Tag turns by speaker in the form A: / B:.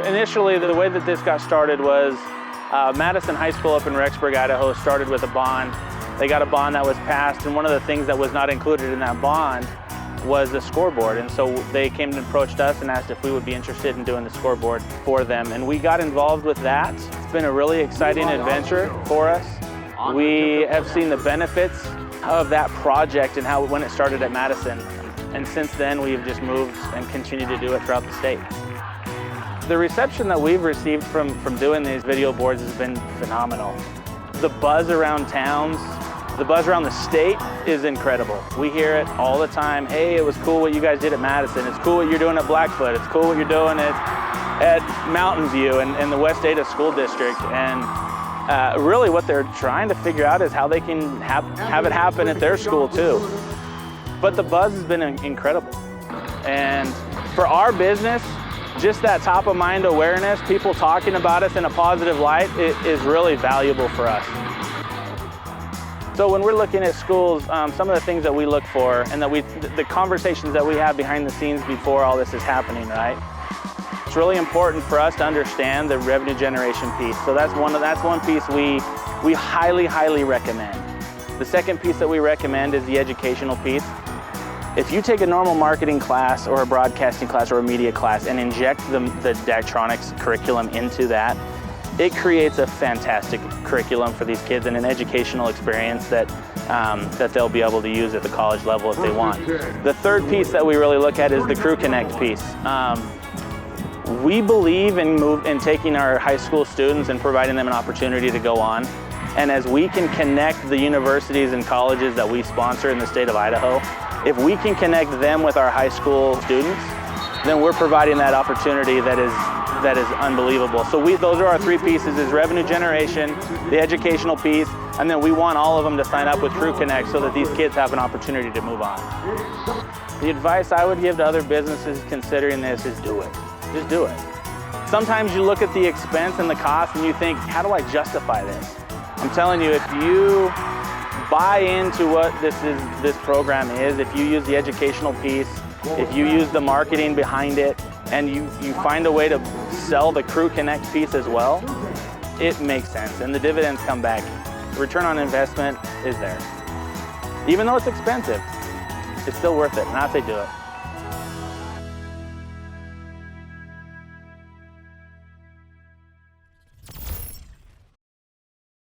A: Initially, the way that this got started was Madison High School up in Rexburg, Idaho started with a bond. They got a bond that was passed, and one of the things that was not included in that bond was the scoreboard. And so they came and approached us and asked if we would be interested in doing the scoreboard for them. And we got involved with that. It's been a really exciting adventure for us. We have seen the benefits of that project and how when it started at Madison. And since then, we've just moved and continue to do it throughout the state. The reception that we've received from doing these video boards has been phenomenal. The buzz around towns, the buzz around the state is incredible. We hear it all the time. Hey, it was cool what you guys did at Madison. It's cool what you're doing at Blackfoot. It's cool what you're doing at Mountain View and the West Ada School District. And really what they're trying to figure out is how they can have it happen at their school too. But the buzz has been incredible. And for our business, just that top of mind awareness, people talking about us in a positive light, it is really valuable for us. So when we're looking at schools, some of the things that we look for and the conversations that we have behind the scenes before all this is happening, right? It's really important for us to understand the revenue generation piece. So that's one piece we highly, highly recommend. The second piece that we recommend is the educational piece. If you take a normal marketing class or a broadcasting class or a media class and inject the Daktronics curriculum into that, it creates a fantastic curriculum for these kids and an educational experience that they'll be able to use at the college level if they want. The third piece that we really look at is the Crew Connect piece. We believe in taking our high school students and providing them an opportunity to go on. And as we can connect the universities and colleges that we sponsor in the state of Idaho, if we can connect them with our high school students, then we're providing that opportunity that is unbelievable. So those are our three pieces, is revenue generation, the educational piece, and then we want all of them to sign up with Crew Connect so that these kids have an opportunity to move on. The advice I would give to other businesses considering this is do it. Just do it. Sometimes you look at the expense and the cost and you think, how do I justify this? I'm telling you, if you buy into what this program is, if you use the educational piece, if you use the marketing behind it, and you find a way to sell the Crew Connect piece as well, it makes sense, and the dividends come back. The return on investment is there. Even though it's expensive, it's still worth it, and I'd say do it.